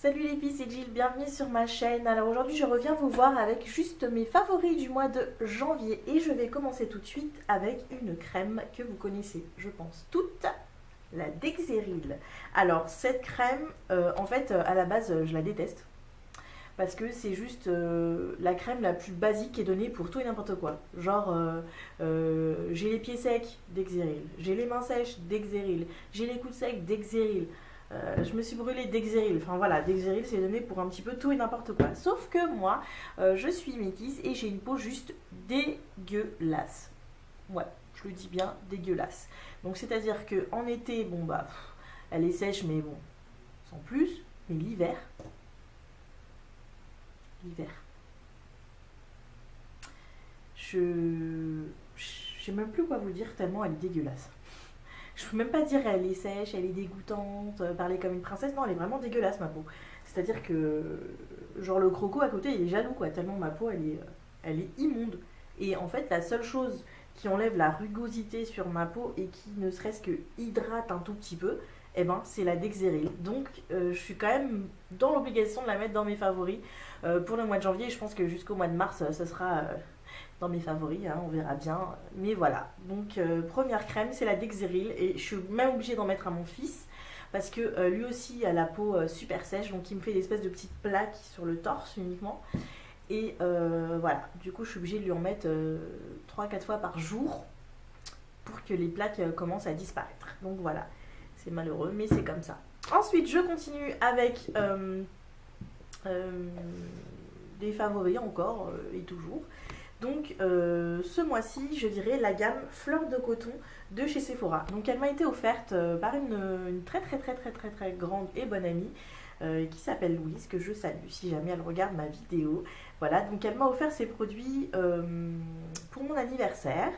Salut les filles, c'est Jill, bienvenue sur ma chaîne. Alors aujourd'hui je reviens vous voir avec juste mes favoris du mois de janvier. Et je vais commencer tout de suite avec une crème que vous connaissez, je pense toutes, la Dexeryl. Alors cette crème, en fait à la base je la déteste. Parce que c'est juste la crème la plus basique qui est donnée pour tout et n'importe quoi. Genre, j'ai les pieds secs, Dexeryl. J'ai les mains sèches, Dexeryl. J'ai les coudes secs, Dexeryl. Je me suis brûlée Dexeryl. Enfin voilà, Dexeryl c'est donné pour un petit peu tout et n'importe quoi. Sauf que moi, je suis métisse et j'ai une peau juste dégueulasse. Ouais, je le dis bien, dégueulasse. Donc c'est-à-dire que en été, bon bah, elle est sèche mais bon, sans plus. Mais l'hiver, je sais même plus quoi vous dire tellement elle est dégueulasse. Je peux même pas dire elle est sèche, elle est dégoûtante, parler comme une princesse. Non, elle est vraiment dégueulasse ma peau. C'est-à-dire que genre le croco à côté il est jaloux quoi, tellement ma peau elle est immonde. Et en fait la seule chose qui enlève la rugosité sur ma peau et qui ne serait-ce que hydrate un tout petit peu, eh ben, c'est la Dexeryl. Donc je suis quand même dans l'obligation de la mettre dans mes favoris pour le mois de janvier. Je pense que jusqu'au mois de mars ce sera dans mes favoris, hein, on verra bien. Mais voilà, donc première crème c'est la Dexeryl et je suis même obligée d'en mettre à mon fils parce que lui aussi a la peau super sèche, donc il me fait des espèces de petites plaques sur le torse uniquement. Et voilà, du coup je suis obligée de lui en mettre 3-4 fois par jour pour que les plaques commencent à disparaître. Donc voilà, c'est malheureux mais c'est comme ça. Ensuite je continue avec des favoris encore et toujours. Donc ce mois-ci je dirais la gamme Fleur de Coton de chez Sephora. Donc elle m'a été offerte par une très grande et bonne amie qui s'appelle Louise, que je salue si jamais elle regarde ma vidéo. Voilà, donc elle m'a offert ces produits pour mon anniversaire.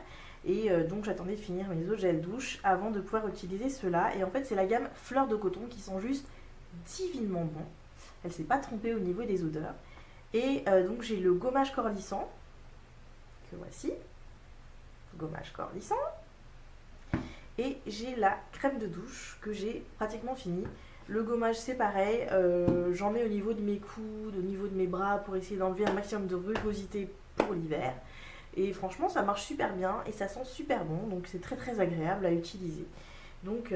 Et donc j'attendais de finir mes eaux de gel douche avant de pouvoir utiliser cela. Et en fait c'est la gamme Fleur de Coton qui sont juste divinement bons. Elle s'est pas trompée au niveau des odeurs. Et donc j'ai le gommage corps lissant, que voici, gommage corps lissant. Et j'ai la crème de douche que j'ai pratiquement finie. Le gommage c'est pareil, j'en mets au niveau de mes coudes, au niveau de mes bras pour essayer d'enlever un maximum de rugosité pour l'hiver. Et franchement ça marche super bien et ça sent super bon, donc c'est très agréable à utiliser. Donc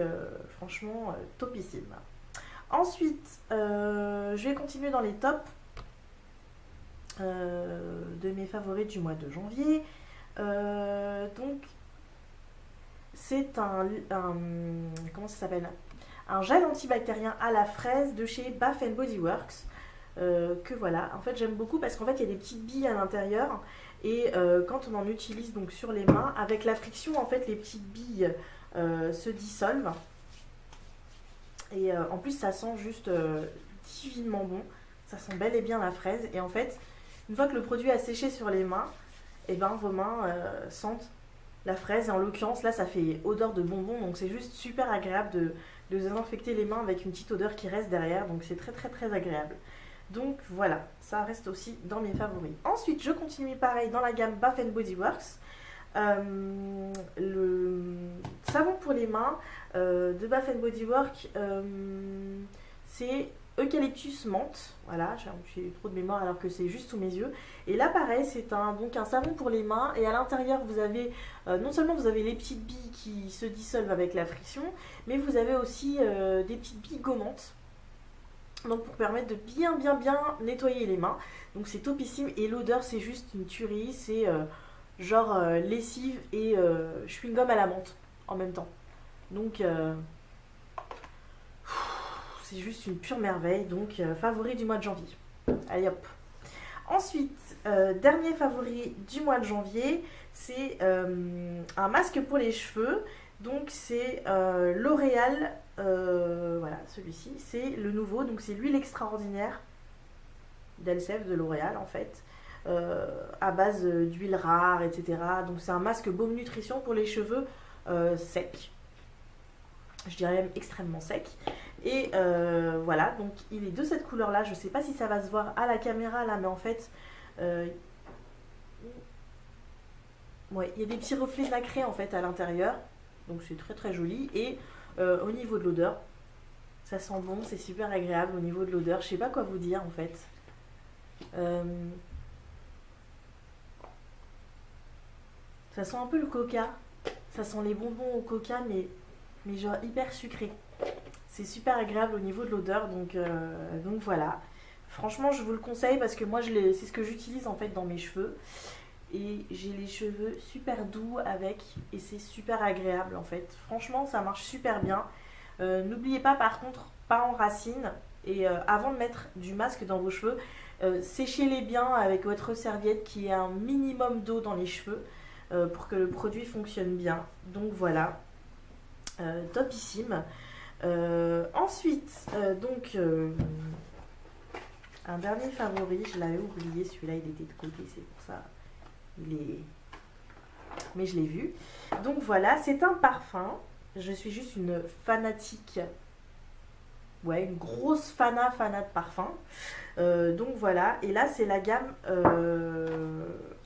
franchement topissime. Ensuite je vais continuer dans les tops de mes favoris du mois de janvier. Donc c'est comment ça s'appelle, un gel antibactérien à la fraise de chez Bath Body Works, que voilà, en fait j'aime beaucoup parce qu'en fait il y a des petites billes à l'intérieur et quand on en utilise donc sur les mains, avec la friction en fait les petites billes se dissolvent et en plus ça sent juste divinement bon, ça sent bel et bien la fraise. Et en fait une fois que le produit a séché sur les mains, et ben vos mains sentent la fraise. Et en l'occurrence là ça fait odeur de bonbon, donc c'est juste super agréable de désinfecter les mains avec une petite odeur qui reste derrière, donc c'est très agréable. Donc voilà, ça reste aussi dans mes favoris. Ensuite je continue pareil dans la gamme Bath Body Works. Le savon pour les mains de Bath Body Works, c'est eucalyptus menthe. Voilà, j'ai trop de mémoire alors que c'est juste sous mes yeux. Et là pareil c'est donc un savon pour les mains et à l'intérieur vous avez non seulement vous avez les petites billes qui se dissolvent avec la friction, mais vous avez aussi des petites billes gommantes, donc pour permettre de bien nettoyer les mains. Donc c'est topissime et l'odeur c'est juste une tuerie, c'est genre lessive et chewing-gum à la menthe en même temps. Donc c'est juste une pure merveille. Donc favori du mois de janvier. Allez hop. Ensuite, dernier favori du mois de janvier, c'est un masque pour les cheveux. Donc c'est L'Oréal, voilà celui-ci, c'est le nouveau, donc c'est l'huile extraordinaire d'Elseve de L'Oréal en fait, à base d'huile rare, etc. Donc c'est un masque baume nutrition pour les cheveux secs, je dirais même extrêmement sec. Et voilà, donc il est de cette couleur là, je sais pas si ça va se voir à la caméra là, mais en fait ouais, il y a des petits reflets nacrés en fait à l'intérieur, donc c'est très joli. Et au niveau de l'odeur, Ça sent bon, c'est super agréable au niveau de l'odeur. Je sais pas quoi vous dire en fait. Euh, Ça sent un peu le coca. Ça sent les bonbons au coca, mais genre hyper sucré. C'est super agréable au niveau de l'odeur, donc voilà. Franchement, je vous le conseille parce que moi, c'est ce que j'utilise en fait dans mes cheveux. Et j'ai les cheveux super doux avec, et c'est super agréable en fait. Franchement, ça marche super bien. N'oubliez pas par contre, pas en racines. Et avant de mettre du masque dans vos cheveux, séchez-les bien avec votre serviette qui ait un minimum d'eau dans les cheveux pour que le produit fonctionne bien. Donc voilà, topissime. Ensuite, un dernier favori, je l'avais oublié, celui-là il était de côté, c'est pour ça. Il est... Mais je l'ai vu. Donc voilà, c'est un parfum. Je suis juste une fanatique. Ouais, une grosse fana de parfum. Donc voilà, et là c'est la gamme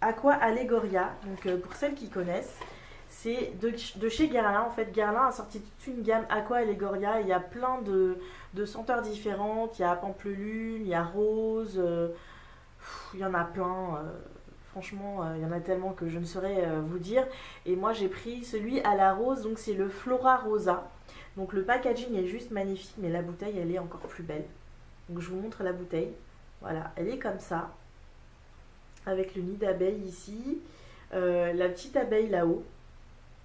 Aqua Allegoria. Donc pour celles qui connaissent, c'est de chez Guerlain. En fait, Guerlain a sorti toute une gamme Aqua Allegoria. Il y a plein de senteurs différentes. Il y a pamplemousse, il y a rose, il y en a plein. Franchement, il y en a tellement que je ne saurais vous dire. Et moi, j'ai pris celui à la rose, donc c'est le Flora Rosa. Donc le packaging est juste magnifique, mais la bouteille, elle est encore plus belle. Donc je vous montre la bouteille. Voilà, elle est comme ça, avec le nid d'abeille ici, la petite abeille là-haut.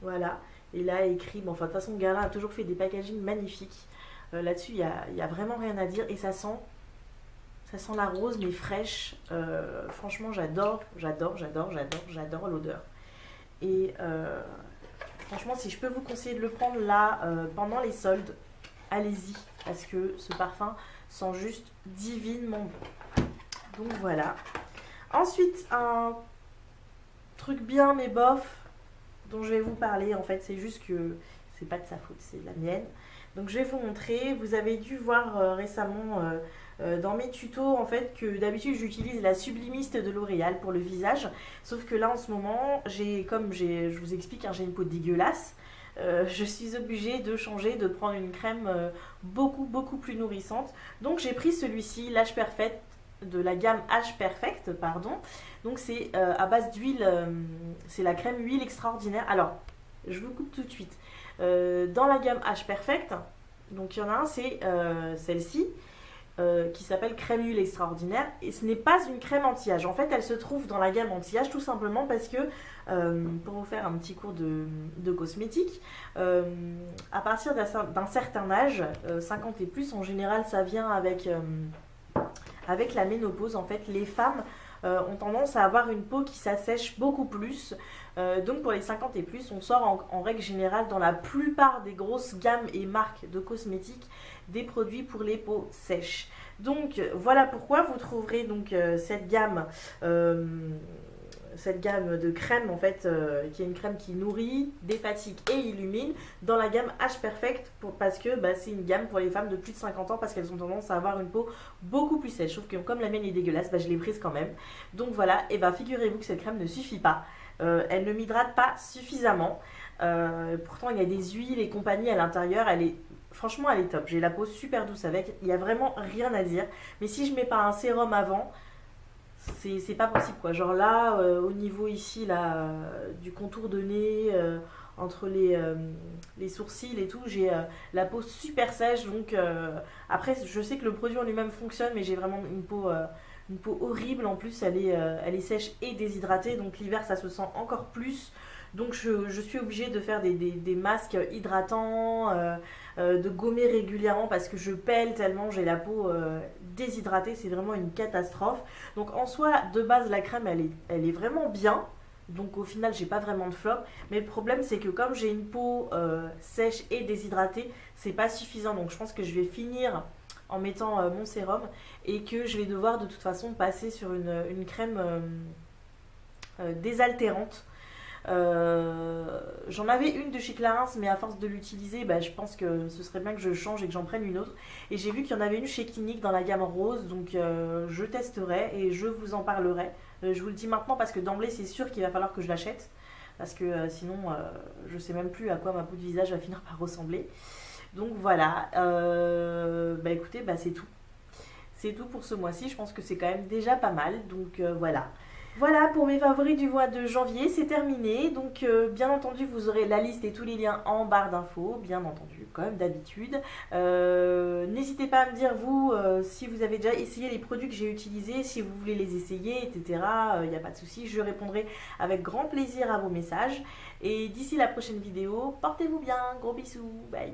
Voilà, et là écrit, bon, enfin de toute façon, Guerlain a toujours fait des packagings magnifiques. Là-dessus, il y a vraiment rien à dire, et ça sent la rose, mais fraîche. Franchement, j'adore l'odeur. Et franchement, si je peux vous conseiller de le prendre là, pendant les soldes, allez-y, parce que ce parfum sent juste divinement bon. Donc voilà. Ensuite, un truc bien mais bof, dont je vais vous parler, en fait, c'est juste que c'est pas de sa faute, c'est de la mienne. Donc je vais vous montrer. Vous avez dû voir récemment dans mes tutos en fait que d'habitude j'utilise la sublimiste de L'Oréal pour le visage, sauf que là en ce moment je vous explique, hein, j'ai une peau dégueulasse. Je suis obligée de changer, de prendre une crème beaucoup plus nourrissante. Donc j'ai pris celui-ci, l'Age Perfect, de la gamme Age Perfect, pardon. Donc c'est à base d'huile, c'est la crème huile extraordinaire. Alors je vous coupe tout de suite. Dans la gamme Age Perfect, donc il y en a un, c'est celle-ci, qui s'appelle crème huile extraordinaire, et ce n'est pas une crème anti-âge. En fait, elle se trouve dans la gamme anti-âge tout simplement parce que, pour vous faire un petit cours de cosmétique, à partir d'un certain âge, 50 et plus, en général, ça vient avec la ménopause. En fait, les femmes ont tendance à avoir une peau qui s'assèche beaucoup plus. Donc pour les 50 et plus, on sort en règle générale dans la plupart des grosses gammes et marques de cosmétiques des produits pour les peaux sèches. Donc voilà pourquoi vous trouverez donc cette gamme de crème en fait, qui est une crème qui nourrit, défatigue et illumine, dans la gamme Age Perfect, parce que c'est une gamme pour les femmes de plus de 50 ans, parce qu'elles ont tendance à avoir une peau beaucoup plus sèche. Sauf que comme la mienne est dégueulasse, je l'ai prise quand même. Donc voilà, et figurez-vous que cette crème ne suffit pas. Elle ne m'hydrate pas suffisamment. Pourtant il y a des huiles et compagnie à l'intérieur. Franchement elle est top. J'ai la peau super douce avec. Il n'y a vraiment rien à dire. Mais si je mets pas un sérum avant, c'est pas possible quoi. Genre là, au niveau ici là, du contour de nez, entre les sourcils et tout, j'ai la peau super sèche. Donc après je sais que le produit en lui-même fonctionne, mais j'ai vraiment une peau horrible. En plus elle est sèche et déshydratée, donc l'hiver ça se sent encore plus. Donc je suis obligée de faire des masques hydratants, de gommer régulièrement parce que je pèle tellement j'ai la peau déshydratée. C'est vraiment une catastrophe. Donc en soi, de base la crème elle est vraiment bien. Donc au final j'ai pas vraiment de flop. Mais le problème c'est que comme j'ai une peau sèche et déshydratée, c'est pas suffisant. Donc je pense que je vais finir en mettant mon sérum, et que je vais devoir de toute façon passer sur une crème désaltérante. J'en avais une de chez Clarins, mais à force de l'utiliser, je pense que ce serait bien que je change et que j'en prenne une autre. Et j'ai vu qu'il y en avait une chez Clinique dans la gamme rose, donc je testerai et je vous en parlerai. Je vous le dis maintenant parce que d'emblée c'est sûr qu'il va falloir que je l'achète, parce que sinon je sais même plus à quoi ma peau de visage va finir par ressembler. Donc voilà, bah écoutez, bah c'est tout. C'est tout pour ce mois-ci, je pense que c'est quand même déjà pas mal, donc voilà. Voilà pour mes favoris du mois de janvier, c'est terminé. Donc bien entendu, vous aurez la liste et tous les liens en barre d'infos, bien entendu, comme d'habitude. N'hésitez pas à me dire, vous, si vous avez déjà essayé les produits que j'ai utilisés, si vous voulez les essayer, etc. Il n'y a pas de souci, je répondrai avec grand plaisir à vos messages. Et d'ici la prochaine vidéo, portez-vous bien, gros bisous, bye.